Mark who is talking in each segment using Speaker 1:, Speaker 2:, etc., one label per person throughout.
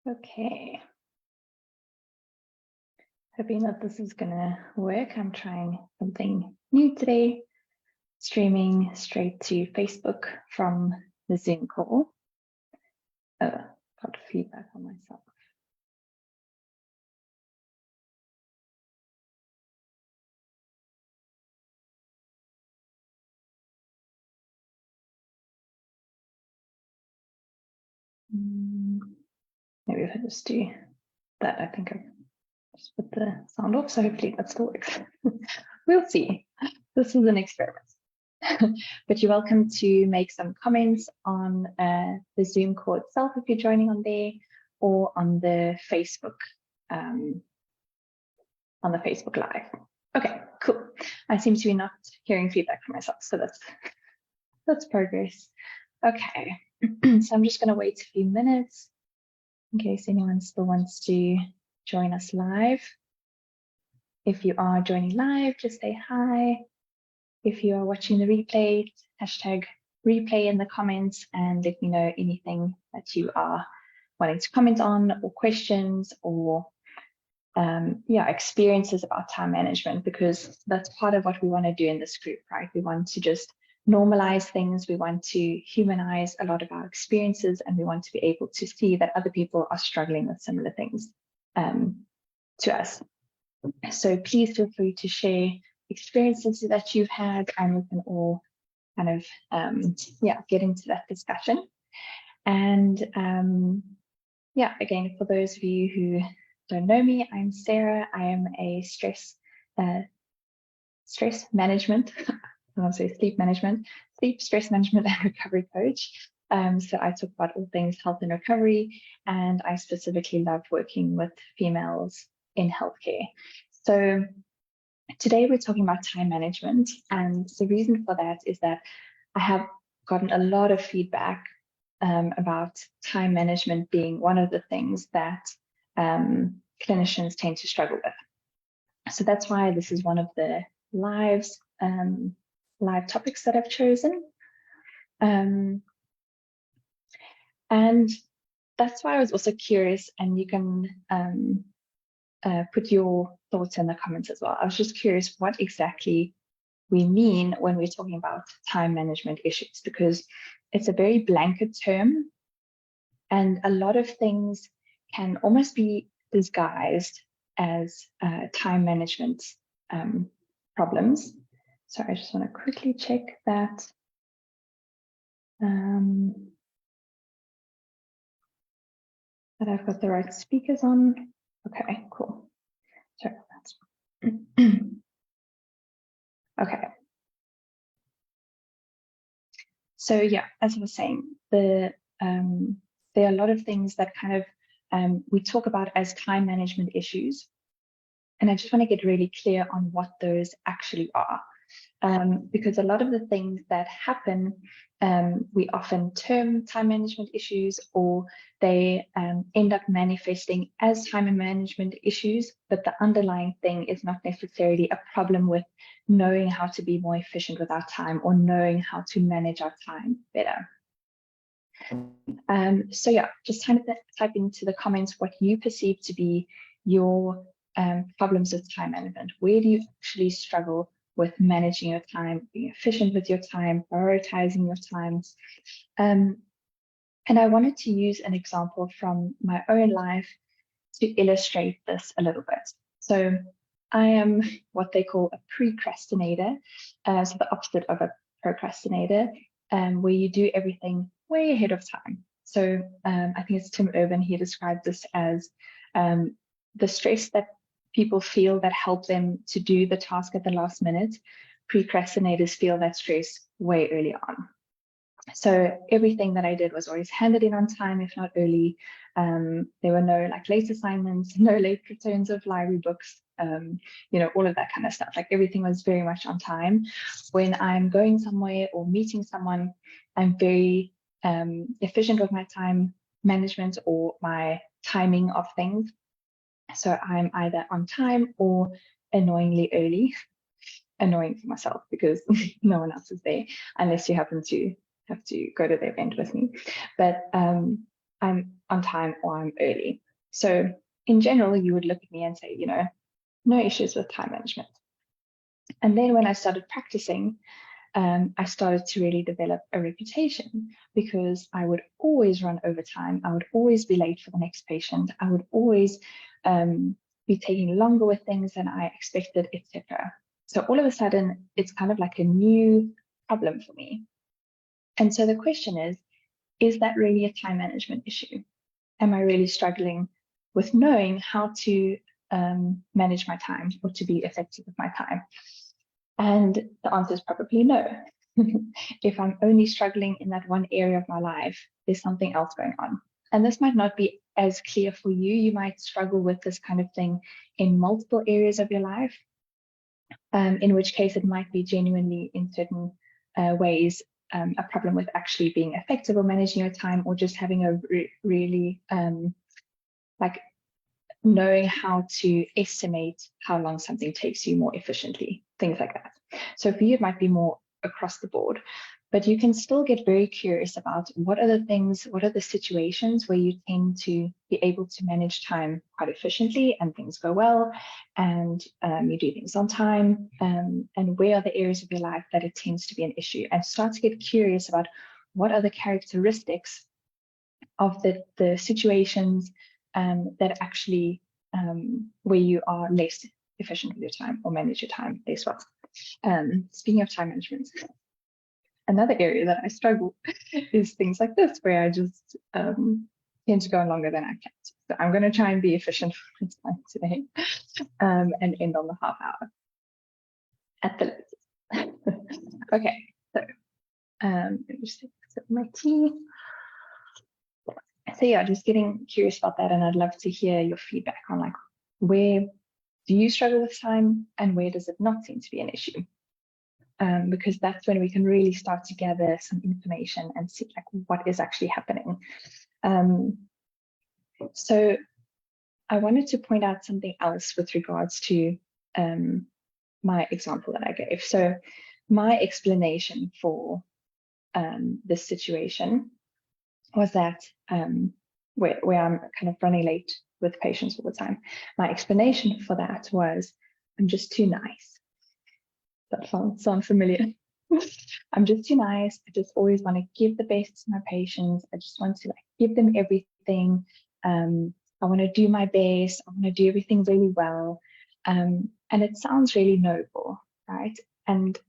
Speaker 1: Okay. Hoping that this is gonna work. I'm trying something new today, streaming straight to Facebook from the Zoom call. Got feedback on myself. Maybe if I just do that, I think I just put the sound off, so hopefully that still works. We'll see. This is an experiment. But you're welcome to make some comments on the Zoom call itself if you're joining on there, or on the Facebook Live. Okay, cool. I seem to be not hearing feedback from myself, so that's progress. Okay, so I'm just going to wait a few minutes in case anyone still wants to join us live. If you are joining live, just say hi. If you are watching the replay, hashtag replay in the comments and let me know anything that you are wanting to comment on, or questions, or experiences about time management, because that's part of what we want to do in this group, right? We want to just normalize things. We want to humanize a lot of our experiences, and we want to be able to see that other people are struggling with similar things to us. So please feel free to share experiences that you've had, and we can all kind of get into that discussion. And again, for those of you who don't know me, I'm Sarah. I am a stress management, I want to say sleep, stress management and recovery coach. So I talk about all things health and recovery, and I specifically love working with females in healthcare. So today we're talking about time management, and the reason for that is that I have gotten a lot of feedback about time management being one of the things that clinicians tend to struggle with. So that's why this is one of the live topics that I've chosen. And that's why I was also curious, and you can put your thoughts in the comments as well. I was just curious what exactly we mean when we're talking about time management issues, because it's a very blanket term, and a lot of things can almost be disguised as time management problems. So I just want to quickly check that. That I've got the right speakers on. Okay, cool. Sorry about that. Okay. So yeah, as I was saying, there are a lot of things that kind of we talk about as time management issues. And I just want to get really clear on what those actually are. Because a lot of the things that happen, we often term time management issues, or they end up manifesting as time management issues, but the underlying thing is not necessarily a problem with knowing how to be more efficient with our time, or knowing how to manage our time better. So yeah, just kind of type into the comments what you perceive to be your problems with time management. Where do you actually struggle with managing your time, being efficient with your time, prioritizing your time? And I wanted to use an example from my own life to illustrate this a little bit. So I am what they call a procrastinator, so the opposite of a procrastinator, where you do everything way ahead of time. So I think it's Tim Urban, he described this as the stress that people feel that help them to do the task at the last minute. Procrastinators feel that stress way early on. So everything that I did was always handed in on time, if not early. There were no like late assignments, no late returns of library books, all of that kind of stuff. Like everything was very much on time. When I'm going somewhere or meeting someone, I'm very efficient with my time management or my timing of things. So I'm either on time or annoyingly early. Annoying for myself because no one else is there, unless you happen to have to go to the event with me. But I'm on time or I'm early. So in general, you would look at me and say, you know, no issues with time management. And then when I started practicing, I started to really develop a reputation because I would always run overtime. I would always be late for the next patient. I would always be taking longer with things than I expected, etc. So all of a sudden, it's kind of like a new problem for me. And so the question is that really a time management issue? Am I really struggling with knowing how to manage my time or to be effective with my time? And the answer is probably no. If I'm only struggling in that one area of my life, there's something else going on. And this might not be as clear for you. You might struggle with this kind of thing in multiple areas of your life, in which case it might be genuinely in certain ways a problem with actually being effective or managing your time, or just having a really like knowing how to estimate how long something takes you more efficiently, things like that. So for you, it might be more across the board, but you can still get very curious about what are the things, what are the situations where you tend to be able to manage time quite efficiently and things go well and you do things on time, and where are the areas of your life that it tends to be an issue, and start to get curious about what are the characteristics of the situations that actually where you are less efficient with your time or manage your time less well. Speaking of time management, another area that I struggle is things like this, where I just tend to go on longer than I can. So I'm going to try and be efficient with time today and end on the half hour at the latest. Okay, so let me just take a sip of my tea. So yeah, just getting curious about that, and I'd love to hear your feedback on like, where do you struggle with time and where does it not seem to be an issue? Because that's when we can really start to gather some information and see like what is actually happening. So I wanted to point out something else with regards to my example that I gave. So my explanation for this situation was that where I'm kind of running late with patients all the time. My explanation for that was I'm just too nice. That sounds familiar. I'm just too nice. I just always want to give the best to my patients. I just want to like give them everything. I want to do my best. I want to do everything really well. And it sounds really noble, right? And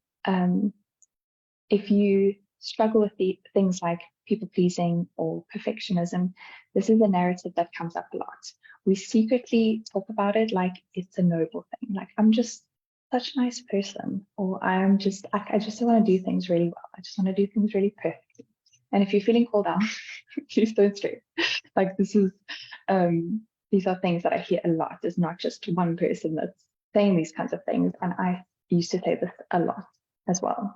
Speaker 1: if you struggle with the things like people pleasing or perfectionism, this is a narrative that comes up a lot. We secretly talk about it like it's a noble thing, like I'm just such a nice person, or I just want to do things really well. I just want to do things really perfectly. And if you're feeling called out, please don't stress. Like this is, these are things that I hear a lot. There's not just one person that's saying these kinds of things, and I used to say this a lot as well.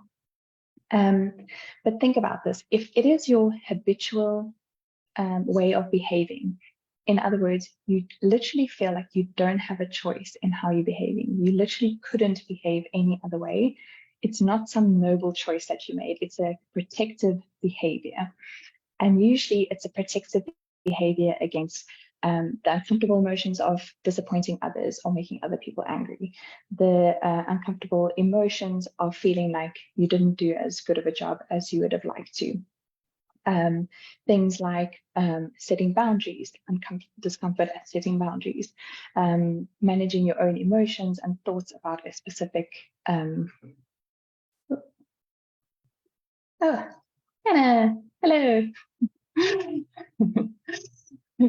Speaker 1: But think about this. If it is your habitual way of behaving, in other words, you literally feel like you don't have a choice in how you're behaving. You literally couldn't behave any other way. It's not some noble choice that you made. It's a protective behavior. And usually it's a protective behavior against the uncomfortable emotions of disappointing others or making other people angry, the uncomfortable emotions of feeling like you didn't do as good of a job as you would have liked to. Things like setting boundaries, discomfort at setting boundaries, managing your own emotions and thoughts about a specific. Oh, Hannah, hello.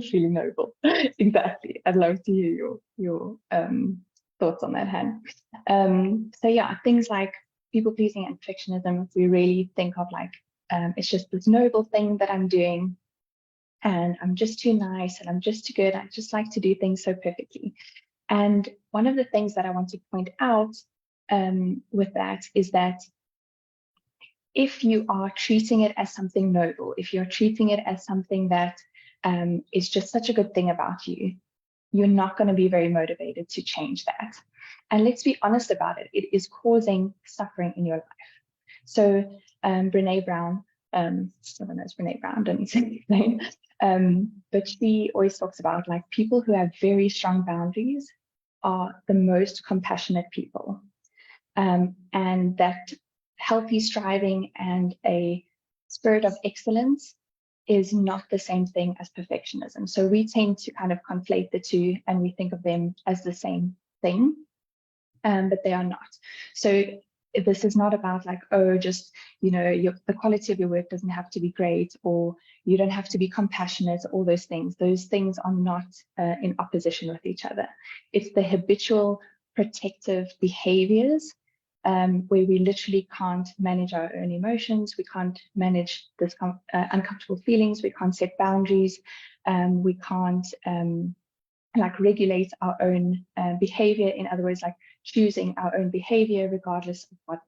Speaker 1: Feeling noble. Exactly. I'd love to hear your thoughts on that, Han. So yeah, things like people pleasing and perfectionism, we really think of like it's just this noble thing that I'm doing, and I'm just too nice and I'm just too good. I just like to do things so perfectly. And one of the things that I want to point out with that is that if you are treating it as something noble, if you're treating it as something that is just such a good thing about you, you're not going to be very motivated to change that. And let's be honest about it, it is causing suffering in your life. So Brene Brown, someone knows Brene Brown, don't need to explain. But she always talks about like people who have very strong boundaries are the most compassionate people. And that healthy striving and a spirit of excellence is not the same thing as perfectionism. So we tend to kind of conflate the two and we think of them as the same thing, but they are not. So this is not about like, oh, just, the quality of your work doesn't have to be great, or you don't have to be compassionate, all those things. Those things are not in opposition with each other. It's the habitual protective behaviors where we literally can't manage our own emotions, we can't manage this uncomfortable feelings, we can't set boundaries, we can't like regulate our own behavior. In other words, like choosing our own behavior regardless of what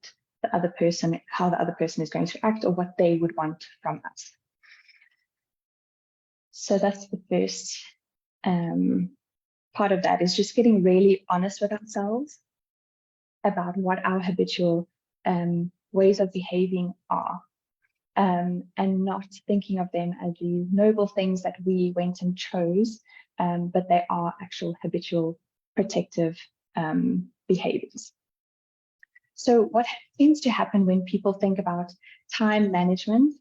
Speaker 1: the other person, how the other person is going to act or what they would want from us. So that's the first part of that, is just getting really honest with ourselves about what our habitual ways of behaving are, and not thinking of them as these noble things that we went and chose, but they are actual habitual protective behaviors. So what tends to happen when people think about time management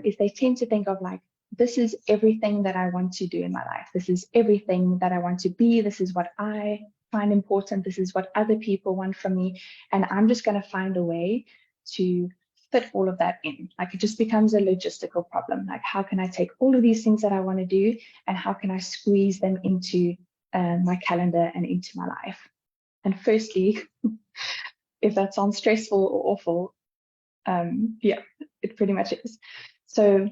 Speaker 1: is they tend to think of like, this is everything that I want to do in my life. This is everything that I want to be. This is what I find important. This is what other people want from me. And I'm just going to find a way to fit all of that in. Like it just becomes a logistical problem. Like how can I take all of these things that I want to do and how can I squeeze them into my calendar and into my life? And firstly, if that sounds stressful or awful, yeah, it pretty much is. So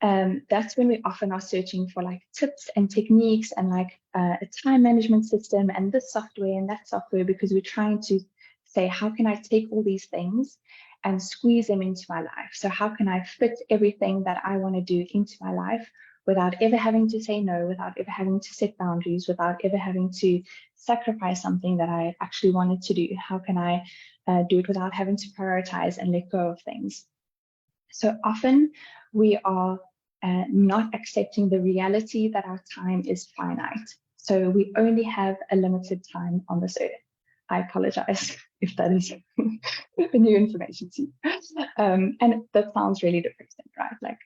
Speaker 1: that's when we often are searching for like tips and techniques and like a time management system and this software and that software, because we're trying to say, how can I take all these things and squeeze them into my life? So how can I fit everything that I want to do into my life without ever having to say no, without ever having to set boundaries, without ever having to sacrifice something that I actually wanted to do? How can I do it without having to prioritize and let go of things? So often we are not accepting the reality that our time is finite. So we only have a limited time on this earth. I apologize if that is the new information to you. And that sounds really depressing, right? Like,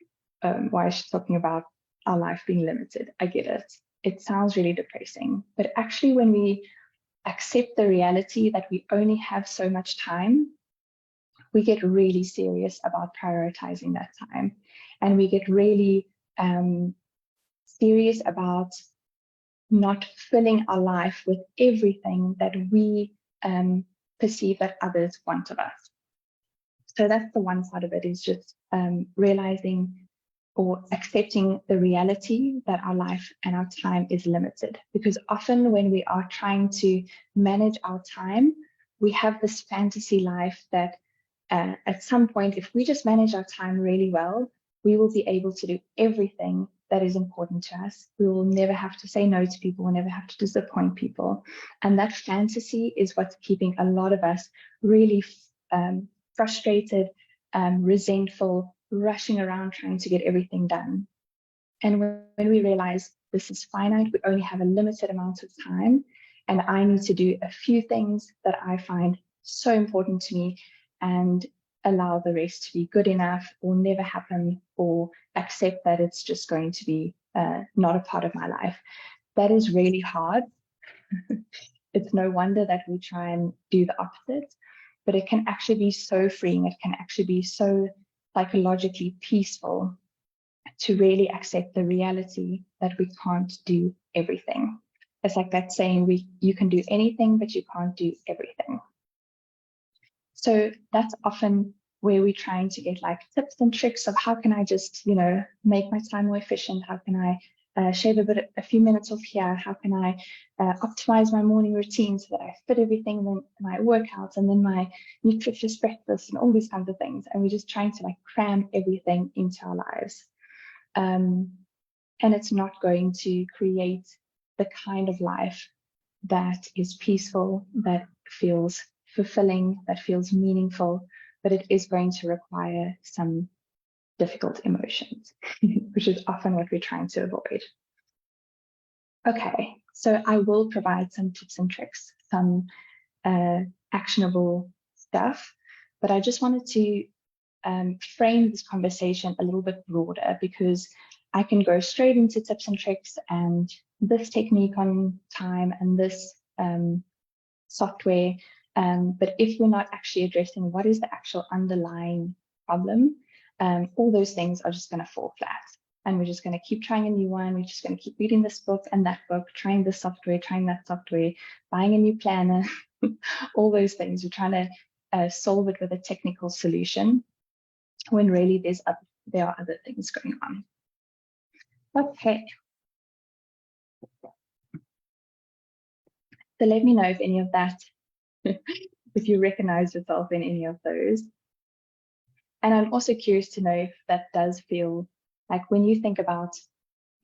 Speaker 1: why is she talking about our life being limited? I get it. It sounds really depressing. But actually, when we accept the reality that we only have so much time, we get really serious about prioritizing that time. And we get really serious about not filling our life with everything that we perceive that others want of us. So that's the one side of it, is just realizing or accepting the reality that our life and our time is limited. Because often when we are trying to manage our time, we have this fantasy life that at some point, if we just manage our time really well, we will be able to do everything that is important to us. We will never have to say no to people. We'll never have to disappoint people. And that fantasy is what's keeping a lot of us really frustrated, resentful, rushing around trying to get everything done. And when we realize this is finite, we only have a limited amount of time, and I need to do a few things that I find so important to me and allow the rest to be good enough or never happen, or accept that it's just going to be not a part of my life. That is really hard. It's no wonder that we try and do the opposite, but it can actually be so freeing. It can actually be so psychologically peaceful to really accept the reality that we can't do everything. It's like that saying, you can do anything, but you can't do everything. So that's often where we're trying to get like tips and tricks of how can I just, make my time more efficient? How can I shave a few minutes off here? How can I optimize my morning routine so that I fit everything in my workouts and then my nutritious breakfast and all these kinds of things? And we're just trying to like cram everything into our lives. And it's not going to create the kind of life that is peaceful, that feels fulfilling, that feels meaningful, but it is going to require some difficult emotions, which is often what we're trying to avoid. Okay, so I will provide some tips and tricks, some actionable stuff, but I just wanted to frame this conversation a little bit broader, because I can go straight into tips and tricks and this technique on time and this software. But if we're not actually addressing what is the actual underlying problem, all those things are just going to fall flat. And we're just going to keep trying a new one. We're just going to keep reading this book and that book, trying this software, trying that software, buying a new planner, all those things. We're trying to solve it with a technical solution, when really there are other things going on. Okay. So let me know if any of that, if you recognize yourself in any of those. And I'm also curious to know if that does feel like, when you think about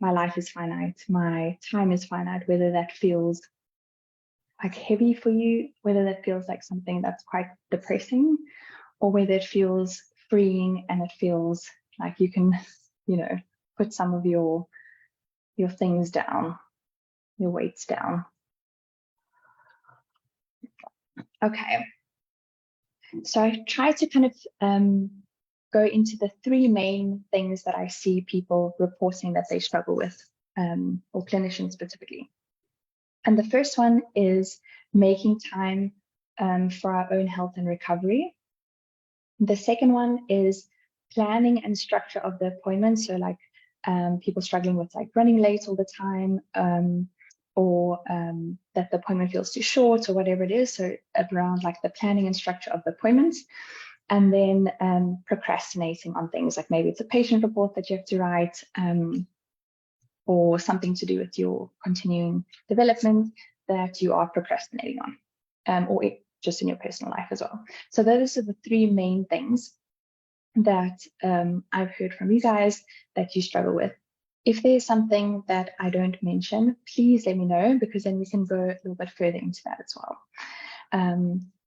Speaker 1: my life is finite, my time is finite, whether that feels like heavy for you, whether that feels like something that's quite depressing, or whether it feels freeing and it feels like you can, put some of your things down, your weights down. Okay. So I try to kind of go into the three main things that I see people reporting that they struggle with, or clinicians specifically. And the first one is making time for our own health and recovery. The second one is planning and structure of the appointment. So like people struggling with like running late all the time, or that the appointment feels too short or whatever it is. So around like the planning and structure of the appointments. And then procrastinating on things, like maybe it's a patient report that you have to write, or something to do with your continuing development that you are procrastinating on, or just in your personal life as well. So those are the three main things that I've heard from you guys that you struggle with. If there's something that I don't mention, please let me know, because then we can go a little bit further into that as well.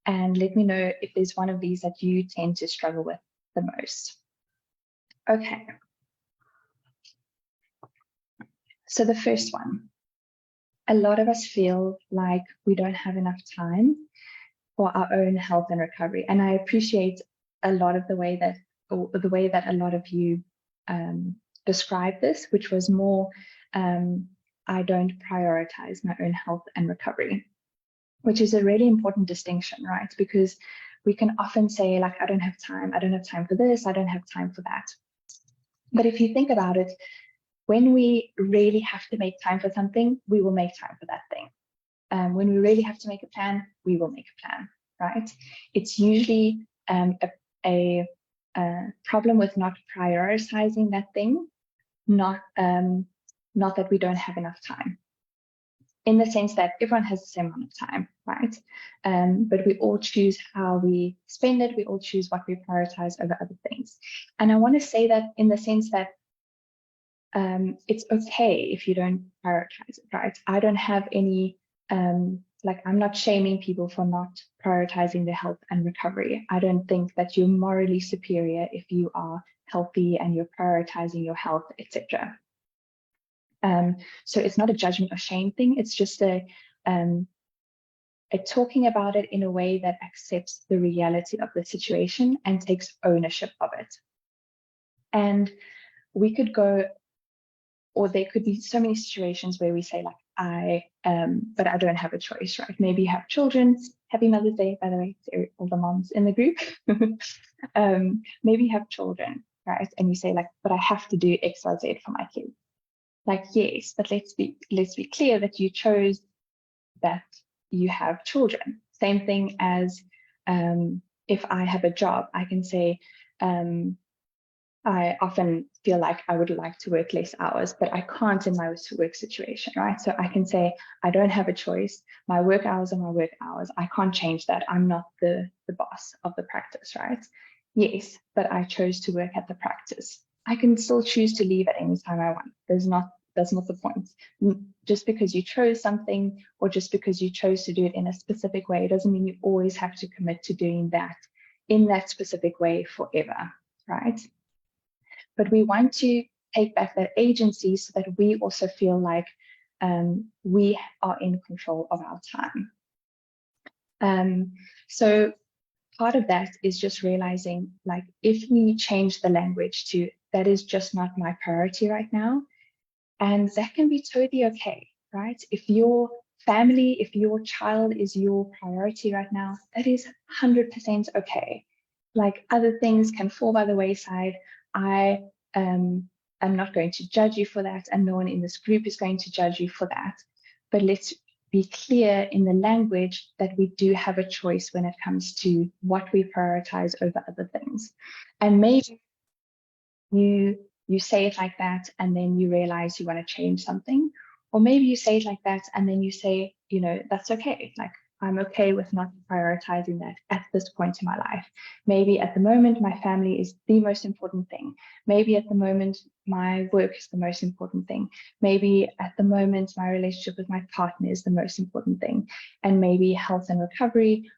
Speaker 1: And let me know if there's one of these that you tend to struggle with the most. Okay. So the first one, a lot of us feel like we don't have enough time for our own health and recovery. And I appreciate a lot of the way that a lot of you described this, which was more, I don't prioritize my own health and recovery, which is a really important distinction, right? Because we can often say, like, I don't have time for this, I don't have time for that. But if you think about it, when we really have to make time for something, we will make time for that thing. When we really have to make a plan, we will make a plan, right? It's usually a problem with not prioritizing that thing, not that we don't have enough time, in the sense that everyone has the same amount of time, right? But we all choose how we spend it. We all choose what we prioritize over other things. And I want to say that in the sense that it's okay if you don't prioritize it, right? I don't have any, I'm not shaming people for not prioritizing their health and recovery. I don't think that you're morally superior if you are healthy and you're prioritizing your health, etc. So it's not a judgment or shame thing. It's just a talking about it in a way that accepts the reality of the situation and takes ownership of it. And we could go, or there could be so many situations where we say, like, but I don't have a choice, right? Maybe you have children. Happy Mother's Day, by the way, to all the moms in the group. Maybe you have children, right? And you say, like, but I have to do X, Y, Z for my kids. Like, yes, but let's be clear that you chose that you have children. Same thing as if I have a job, I can say, I often feel like I would like to work less hours, but I can't in my work situation, right? So I can say, I don't have a choice. My work hours are my work hours. I can't change that. I'm not the boss of the practice, right? Yes, but I chose to work at the practice. I can still choose to leave at any time I want. That's not the point. Just because you chose something, or just because you chose to do it in a specific way, doesn't mean you always have to commit to doing that in that specific way forever, right? But we want to take back that agency so that we also feel like we are in control of our time. So part of that is just realizing, like, if we change the language to that is just not my priority right now, and that can be totally okay, right? If your family, if your child is your priority right now, that is 100% okay. Like, other things can fall by the wayside. I am not going to judge you for that, and no one in this group is going to judge you for that. But let's be clear in the language that we do have a choice when it comes to what we prioritize over other things. And maybe you say it like that and then you realize you want to change something, or maybe you say it like that and then you say, that's okay, like, I'm okay with not prioritizing that at this point in my life. Maybe at the moment my family is the most important thing. Maybe at the moment my work is the most important thing. Maybe at the moment my relationship with my partner is the most important thing, and maybe health and recovery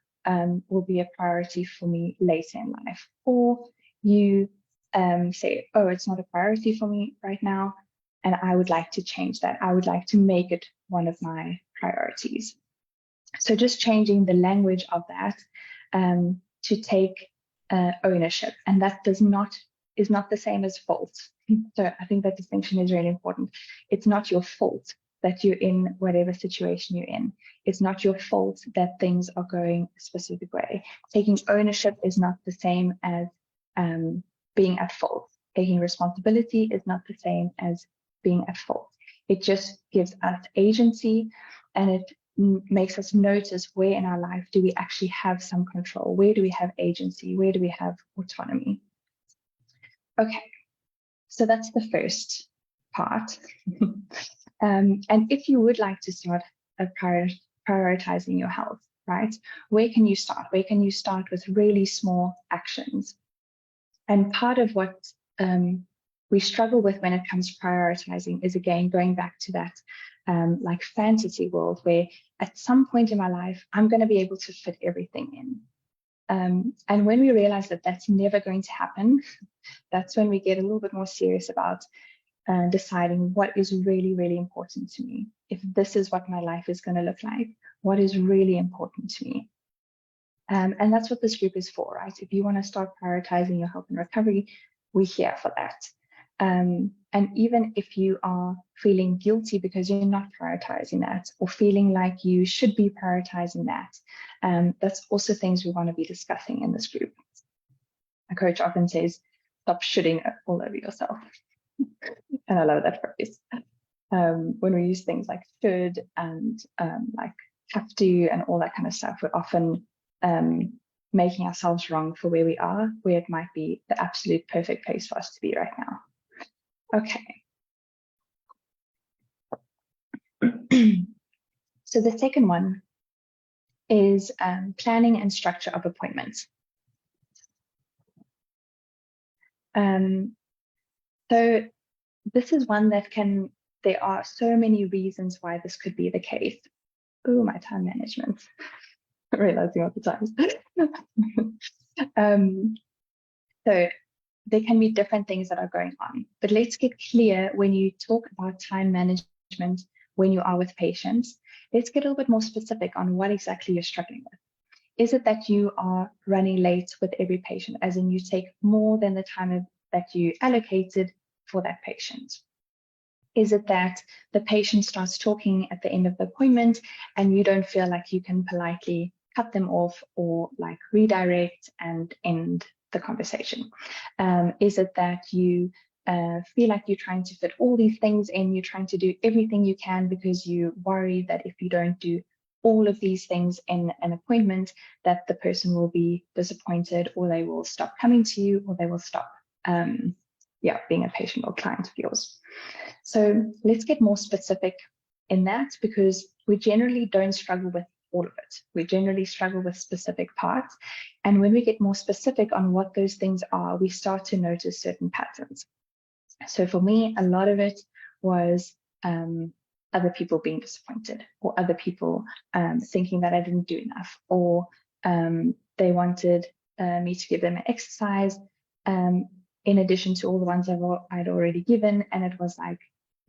Speaker 1: will be a priority for me later in life. Or you say, oh, it's not a priority for me right now, and I would like to change that. I would like to make it one of my priorities. So just changing the language of that to take ownership, and that is not the same as fault. So I think that distinction is really important. It's not your fault that you're in whatever situation you're in. It's not your fault that things are going a specific way. Taking ownership is not the same as being at fault. Taking responsibility is not the same as being at fault. It just gives us agency, and it makes us notice where in our life do we actually have some control, where do we have agency, where do we have autonomy. Okay, so that's the first part. And if you would like to start prioritizing your health, right, where can you start? Where can you start with really small actions? And part of what we struggle with when it comes to prioritizing is, again, going back to that like fantasy world where at some point in my life, I'm going to be able to fit everything in. And when we realize that that's never going to happen, that's when we get a little bit more serious about deciding what is really, really important to me. If this is what my life is going to look like, what is really important to me? And that's what this group is for, right? If you want to start prioritizing your health and recovery, we're here for that. And even if you are feeling guilty because you're not prioritizing that, or feeling like you should be prioritizing that, that's also things we want to be discussing in this group. A coach often says, stop shitting all over yourself. And I love that phrase. When we use things like should and like have to and all that kind of stuff, we're often making ourselves wrong for where we are, where it might be the absolute perfect place for us to be right now. Okay. So the second one is planning and structure of appointments. So this is one that there are so many reasons why this could be the case. Oh, my time management. Realizing all the times. So there can be different things that are going on, but let's get clear when you talk about time management, when you are with patients, let's get a little bit more specific on what exactly you're struggling with. Is it that you are running late with every patient, as in you take more than the time that you allocated for that patient? Is it that the patient starts talking at the end of the appointment and you don't feel like you can politely cut them off or like redirect and end the conversation? Is it that you feel like you're trying to fit all these things in, you're trying to do everything you can because you worry that if you don't do all of these things in an appointment, that the person will be disappointed, or they will stop coming to you, or they will stop being a patient or client of yours? So let's get more specific in that, because we generally don't struggle with all of it. We generally struggle with specific parts. And when we get more specific on what those things are, we start to notice certain patterns. So for me, a lot of it was other people being disappointed, or other people thinking that I didn't do enough, or they wanted me to give them an exercise, in addition to all the ones I'd already given. And it was like,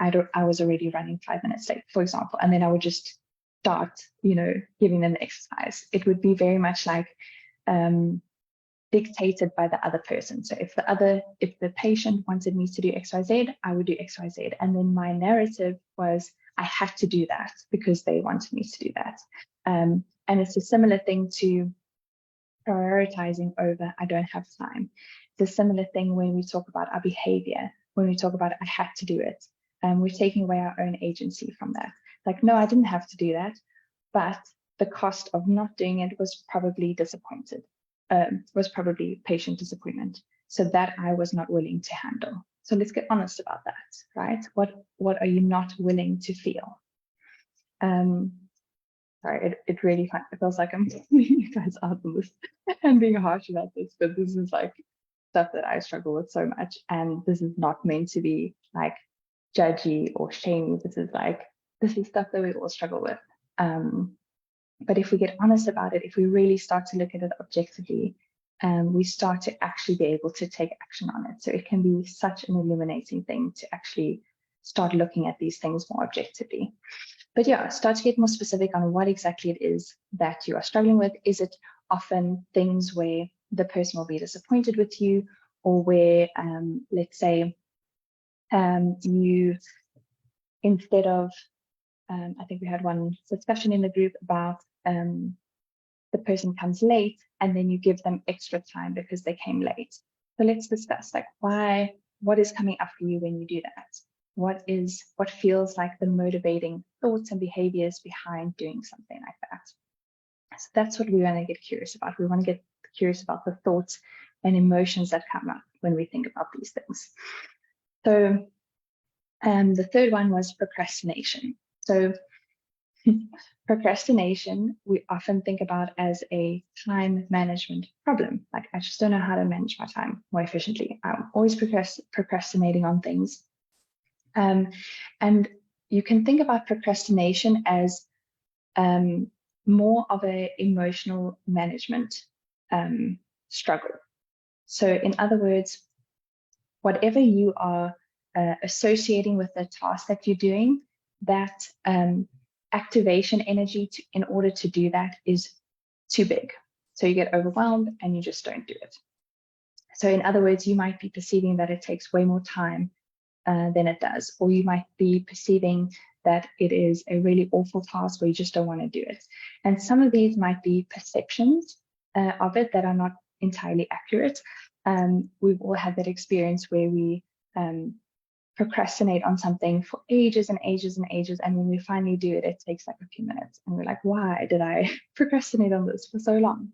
Speaker 1: I was already running 5 minutes late, for example. And then I would just start, giving them the exercise. It would be very much like dictated by the other person. So if the patient wanted me to do XYZ, I would do XYZ. And then my narrative was, I had to do that because they wanted me to do that. And it's a similar thing to prioritizing over, I don't have time. It's a similar thing when we talk about our behavior, when we talk about, I had to do it. We're taking away our own agency from that. Like, no, I didn't have to do that, but the cost of not doing it was probably patient disappointment. So that I was not willing to handle. So let's get honest about that, right? What are you not willing to feel? Sorry, it really feels like I'm taking you guys out of this and being harsh about this, but this is like stuff that I struggle with so much. And this is not meant to be like judgy or shamey. This is stuff that we all struggle with. But if we get honest about it, if we really start to look at it objectively, we start to actually be able to take action on it. So it can be such an illuminating thing to actually start looking at these things more objectively. But yeah, start to get more specific on what exactly it is that you are struggling with. Is it often things where the person will be disappointed with you, or where, let's say, you, instead of, I think we had one discussion in the group about the person comes late and then you give them extra time because they came late. So let's discuss like what is coming up for you when you do that? What feels like the motivating thoughts and behaviors behind doing something like that? So that's what we want to get curious about. We want to get curious about the thoughts and emotions that come up when we think about these things. So the third one was procrastination. So procrastination, we often think about as a time management problem. Like, I just don't know how to manage my time more efficiently. I'm always procrastinating on things. And you can think about procrastination as more of an emotional management struggle. So in other words, whatever you are associating with the task that you're doing, that activation energy in order to do that is too big. So you get overwhelmed and you just don't do it. So in other words, you might be perceiving that it takes way more time than it does, or you might be perceiving that it is a really awful task where you just don't want to do it. And some of these might be perceptions of it that are not entirely accurate. We've all had that experience where we procrastinate on something for ages and ages and ages, and when we finally do it, it takes like a few minutes, and we're like, why did I procrastinate on this for so long?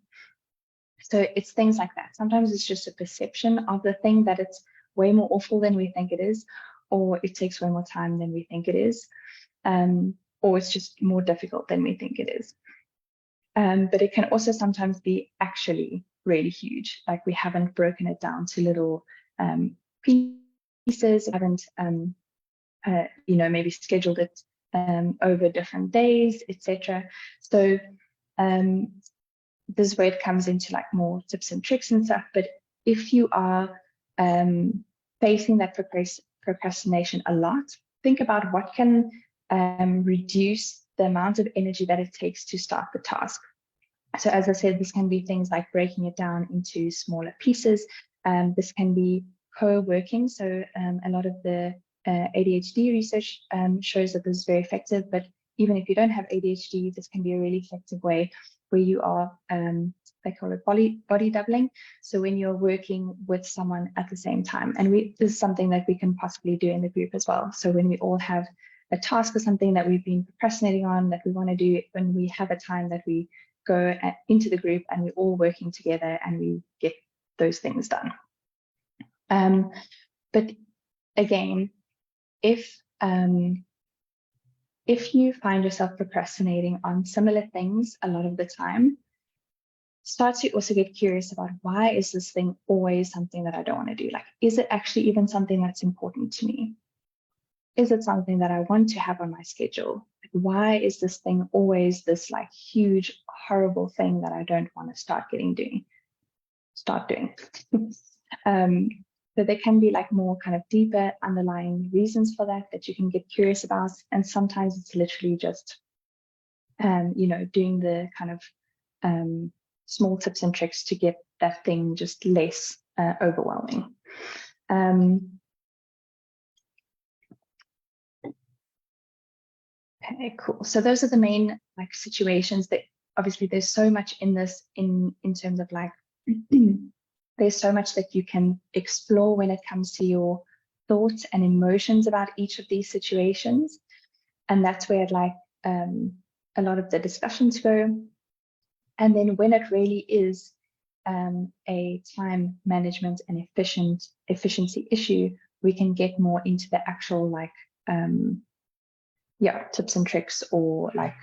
Speaker 1: So it's things like that. Sometimes it's just a perception of the thing that it's way more awful than we think it is, or it takes way more time than we think it is, or it's just more difficult than we think it is. But it can also sometimes be actually really huge, like we haven't broken it down to little pieces, haven't maybe scheduled it over different days, etc. So this is where it comes into like more tips and tricks and stuff. But if you are facing that procrastination a lot, think about what can reduce the amount of energy that it takes to start the task. So as I said, this can be things like breaking it down into smaller pieces. This can be co-working. So a lot of the ADHD research shows that this is very effective, but even if you don't have ADHD, this can be a really effective way where you are, they call it body doubling. So when you're working with someone at the same time, and this is something that we can possibly do in the group as well. So when we all have a task or something that we've been procrastinating on that we want to do, when we have a time that we go into the group and we're all working together and we get those things done. But again, if you find yourself procrastinating on similar things a lot of the time, start to also get curious about, why is this thing always something that I don't want to do? Like, is it actually even something that's important to me? Is it something that I want to have on my schedule? Like, why is this thing always this like huge, horrible thing that I don't want to start doing? So there can be like more kind of deeper underlying reasons for that you can get curious about. And sometimes it's literally just, doing the kind of small tips and tricks to get that thing just less overwhelming. Okay, cool. So those are the main like situations that obviously there's so much in this in terms of like there's so much that you can explore when it comes to your thoughts and emotions about each of these situations. And that's where I'd like a lot of the discussions go. And then when it really is a time management and efficiency issue, we can get more into the actual like tips and tricks or like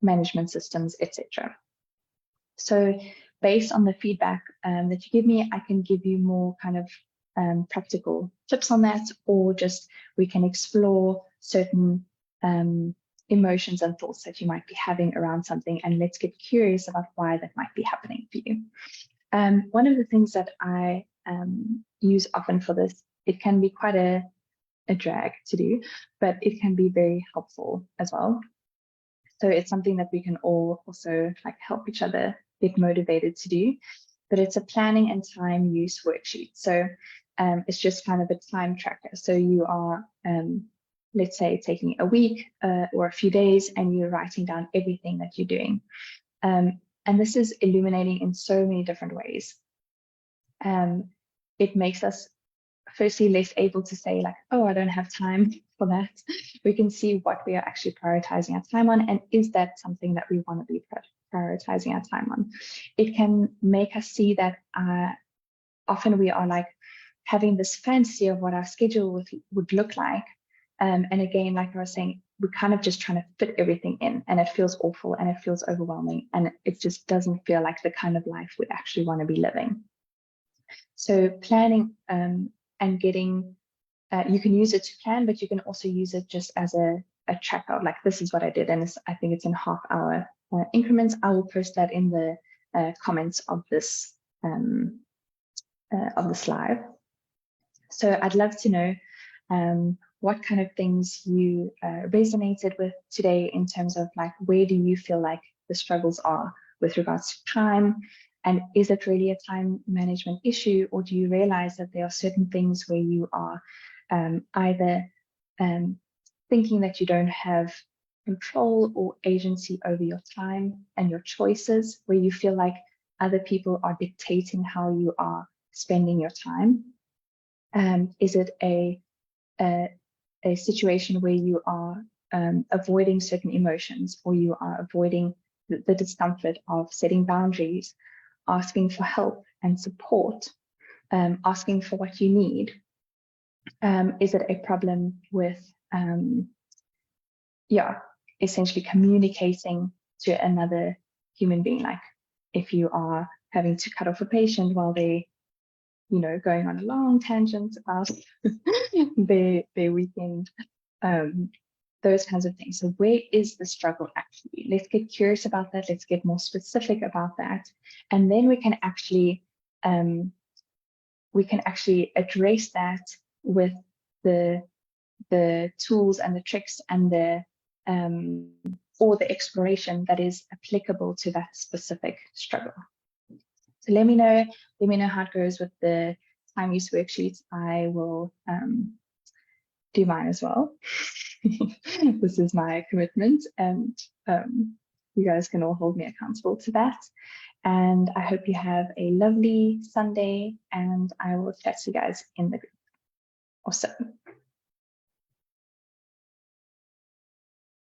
Speaker 1: management systems, etc. So based on the feedback that you give me, I can give you more kind of practical tips on that, or just we can explore certain emotions and thoughts that you might be having around something, and let's get curious about why that might be happening for you. One of the things that I use often for this, it can be quite a drag to do, but it can be very helpful as well. So it's something that we can all also like help each other get motivated to do, but it's a planning and time use worksheet. So it's just kind of a time tracker. So you are, let's say, taking a week or a few days, and you're writing down everything that you're doing. And this is illuminating in so many different ways. It makes us firstly less able to say like, oh, I don't have time for that. We can see what we are actually prioritizing our time on, and is that something that we want to be prioritizing our time on. It can make us see that often we are like having this fantasy of what our schedule would look like, and again, like I was saying, we're kind of just trying to fit everything in, and it feels awful and it feels overwhelming, and it just doesn't feel like the kind of life we actually want to be living. So planning and getting, you can use it to plan, but you can also use it just as a tracker. Like, this is what I did, and I think it's in half-hour increments. I will post that in the comments of this live. So I'd love to know what kind of things you resonated with today in terms of like, where do you feel like the struggles are with regards to time? And is it really a time management issue, or do you realize that there are certain things where you are either thinking that you don't have control or agency over your time and your choices, where you feel like other people are dictating how you are spending your time? Is it a situation where you are avoiding certain emotions, or you are avoiding the discomfort of setting boundaries, asking for help and support, asking for what you need? Is it a problem with, essentially communicating to another human being? Like, if you are having to cut off a patient while they, going on a long tangent about their weekend, those kinds of things. So where is the struggle actually? Let's get curious about that. Let's get more specific about that. And then we can actually address that with the tools and the tricks and or the exploration that is applicable to that specific struggle. So let me know how it goes with the time use worksheets. I will do mine as well. This is my commitment, and you guys can all hold me accountable to that. And I hope you have a lovely Sunday, and I will chat to you guys in the group. Awesome.